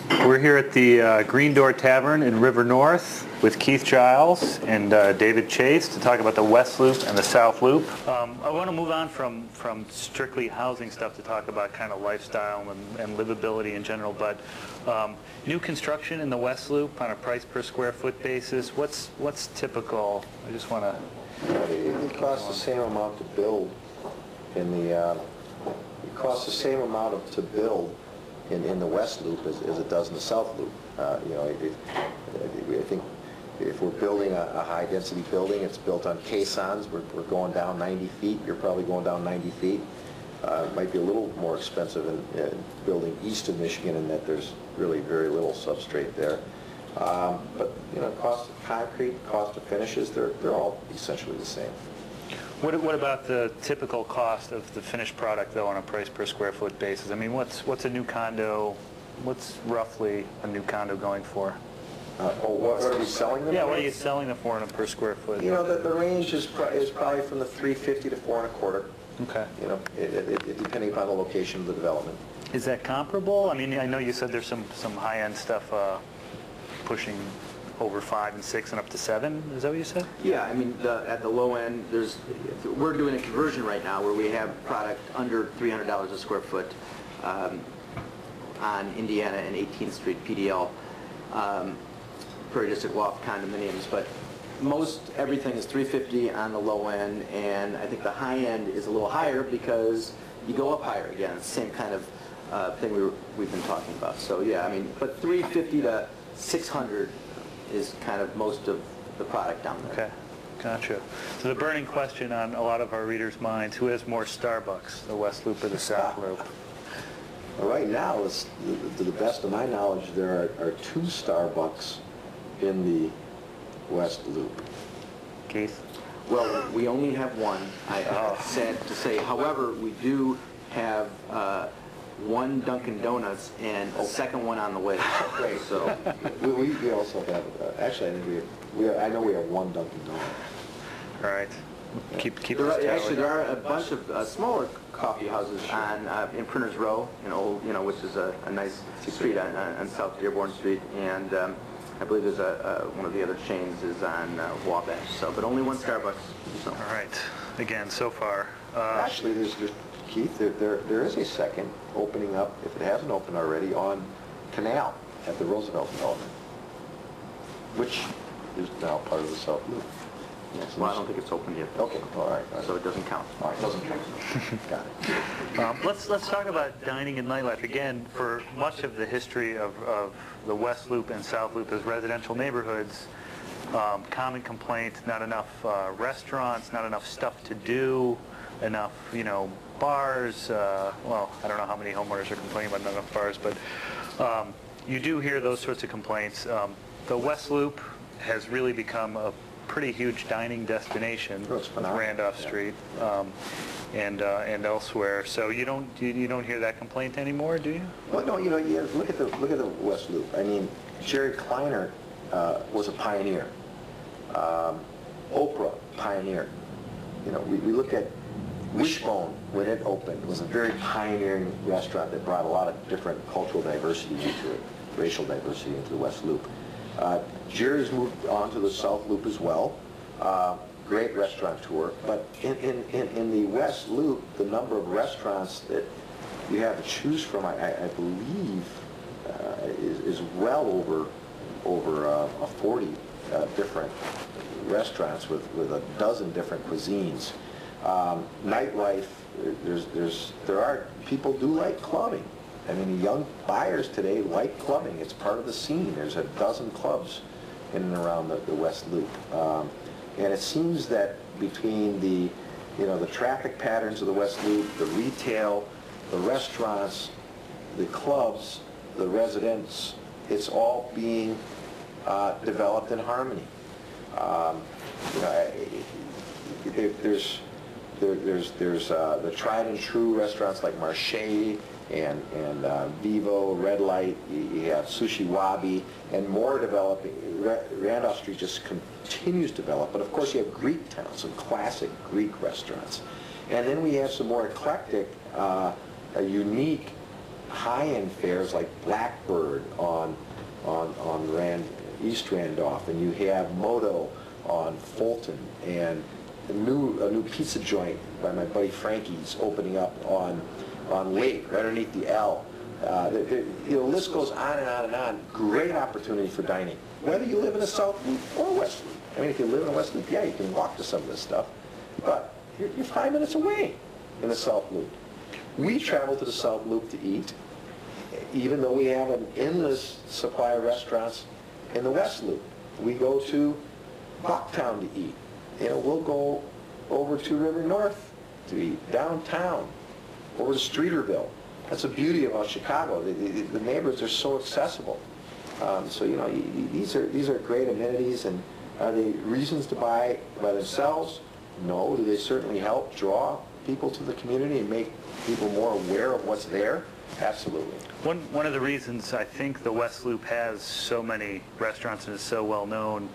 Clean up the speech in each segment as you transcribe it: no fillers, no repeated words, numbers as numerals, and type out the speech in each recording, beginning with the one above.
We're here at the Green Door Tavern in River North with Keith Giles and David Chase to talk about the West Loop and the South Loop. I want to move on from strictly housing stuff to talk about kind of lifestyle and livability in general, but new construction in the West Loop on a price per square foot basis, what's typical? I just want to... It costs the same amount to build in the... it costs the same amount to build in the West Loop as it does in the South Loop. I think if we're building a high-density building, it's built on caissons. We're going down 90 feet. You're probably going down 90 feet. It might be a little more expensive in building east of Michigan in that there's really very little substrate there. But cost of concrete, cost of finishes, they're all essentially the same. What about the typical cost of the finished product, though, on a price per square foot basis? I mean, what's a new condo? What's roughly a new condo going for? What are we selling them? Yeah, what are you selling them for on a per square foot? The range is probably from the $350 to $425. Okay. Depending upon the location of the development. Is that comparable? I mean, I know you said there's some high-end stuff pushing over 5 and 6 and up to 7. Is that what you said? Yeah, I mean, at the low end, we're doing a conversion right now where we have product under $300 a square foot on Indiana and 18th Street PDL, Prairie District Loft condominiums. But most everything is $350 on the low end, and I think the high end is a little higher because you go up higher again. It's the same kind of thing we've been talking about. So yeah, I mean, but $350 to $600 is kind of most of the product down there. Okay, gotcha. So the burning question on a lot of our readers' minds, who has more Starbucks, the West Loop or the South Loop? Right now, to the best of my knowledge, there are 2 Starbucks in the West Loop. Keith? Well, we only have one, sad to say. However, we do have one Dunkin' Donuts and a second one on the way. Great. So we also have. Actually, I think I know we have one Dunkin' Donut. All right. Keep Actually, there are a bunch of smaller coffee houses in Printers Row, which is a nice street on South Dearborn Street, and I believe there's one of the other chains is on Wabash. So, but only one Starbucks. So. All right. Again, so far. Actually, there's Keith. There is a second opening up, if it hasn't opened already, on Canal at the Roosevelt Development, which is now part of the South Loop. Yes, well, I don't think it's open yet. Okay, all right. So it doesn't count. All right, doesn't count. Got it. Let's talk about dining and nightlife. Again, for much of the history of the West Loop and South Loop as residential neighborhoods, common complaint, not enough restaurants, not enough stuff to do, enough, bars. Well, I don't know how many homeowners are complaining about not enough bars, but you do hear those sorts of complaints. The West Loop has really become a pretty huge dining destination with Randolph Street and elsewhere. So you don't hear that complaint anymore, do you? Well, no. Look at the West Loop. I mean, Jerry Kleiner was a pioneer. Oprah, pioneer. We look at Wishbone when it opened. It was a very pioneering restaurant that brought a lot of different cultural diversity into it, racial diversity into the West Loop. Jerry's moved on to the South Loop as well. Great restaurateur. But in the West Loop, the number of restaurants that you have to choose from, I believe, is well over 40 different restaurants with a dozen different cuisines. Nightlife, people do like clubbing. I mean, the young buyers today like clubbing. It's part of the scene. There's a dozen clubs in and around the West Loop. And it seems that between the traffic patterns of the West Loop, the retail, the restaurants, the clubs, the residents, it's all being developed in harmony. There's the tried and true restaurants like Marche and Vivo, Red Light. You have Sushi Wabi, and more developing. Randolph Street just continues to develop, but of course you have Greek towns, some classic Greek restaurants. And then we have some more eclectic, unique high-end fairs like Blackbird on East Randolph, and you have Moto on Fulton, and a new pizza joint by my buddy Frankie's opening up on Lake, right underneath the L. The list goes on and on and on. Great opportunity for dining, whether you live in the South Loop or West Loop. I mean, if you live in the West Loop, yeah, you can walk to some of this stuff, but you're 5 minutes away in the South Loop. We travel to the South Loop to eat, even though we have an endless supply of restaurants in the West Loop. We go to Bucktown to eat. We'll go over to River North to eat, downtown, over to Streeterville. That's the beauty about Chicago. The neighborhoods are so accessible. So these are great amenities, and are they reasons to buy by themselves? No. Do they certainly help draw people to the community and make people more aware of what's there? Absolutely. One of the reasons I think the West Loop has so many restaurants and is so well known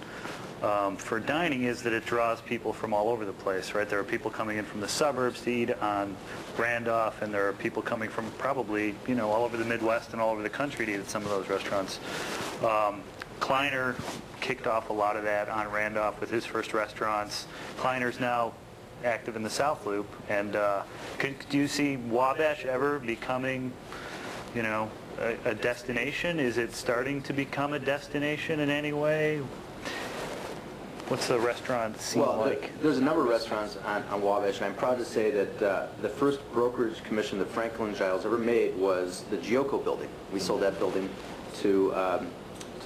for dining is that it draws people from all over the place, right? There are people coming in from the suburbs to eat on Randolph, and there are people coming from probably, all over the Midwest and all over the country to eat at some of those restaurants. Kleiner kicked off a lot of that on Randolph with his first restaurants. Kleiner's now active in the South Loop, and do you see Wabash ever becoming, a destination? Is it starting to become a destination in any way? What's the restaurant scene like? There's a number of restaurants on Wabash, and I'm proud to say that the first brokerage commission that Franklin and Giles ever made was the GioCo building. We sold that building to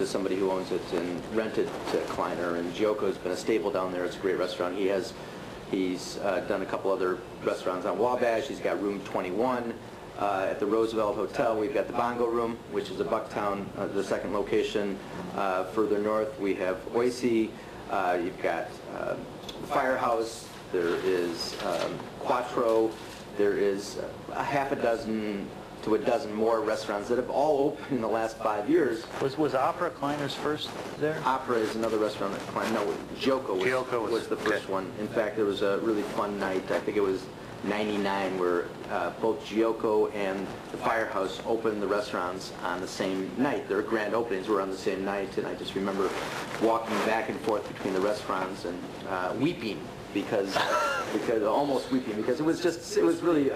somebody who owns it and rented to Kleiner, and GioCo's been a staple down there. It's a great restaurant. He's done a couple other restaurants on Wabash. He's got Room 21 at the Roosevelt Hotel. We've got the Bongo Room, which is a Bucktown, the second location. Further north, we have Oisie. You've got the Firehouse. There is Quattro. There is a half a dozen to a dozen more restaurants that have all opened in the last 5 years. Was Opera Kleiner's first there? Opera is another restaurant that Kleiner, no, GioCo was the first one. In fact, there was a really fun night, I think it was 99, where both GioCo and the Firehouse opened the restaurants on the same night. Their grand openings were on the same night, and I just remember walking back and forth between the restaurants and weeping because almost weeping, because it was really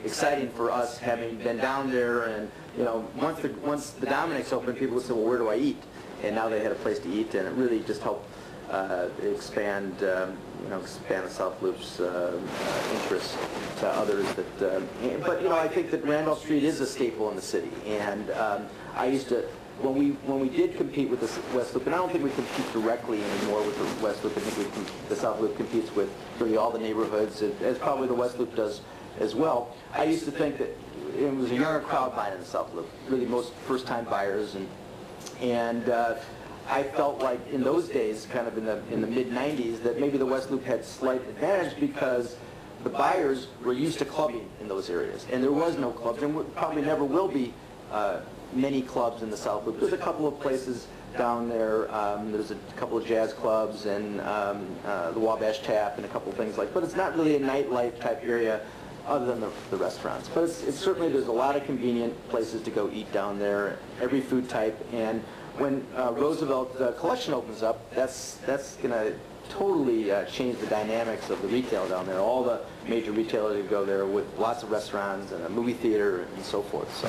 exciting for us, having been down there, and once the Dominic's opened, people would say, well, where do I eat? And now they had a place to eat, and it really just helped expand the South Loop's interest to others. But I think that Randolph Street is a staple in the city, and I used to, when we did compete with the West Loop, and I don't think we compete directly anymore with the West Loop. I think the South Loop competes with really all the neighborhoods, as probably the West Loop does as well. I used to think that it was a younger crowd buying in the South Loop, really most first-time buyers, and I felt like in those days, kind of in the mid-90s, that maybe the West Loop had slight advantage because the buyers were used to clubbing in those areas, and there was no clubs, and probably never will be many clubs in the South Loop. There's a couple of places down there. There's a couple of jazz clubs and the Wabash Tap and a couple of things like. But it's not really a nightlife type area, other than the restaurants. But it's certainly, there's a lot of convenient places to go eat down there. Every food type, and when Roosevelt Collection opens up, that's going to totally change the dynamics of the retail down there. All the major retailers go there with lots of restaurants and a movie theater and so forth. So.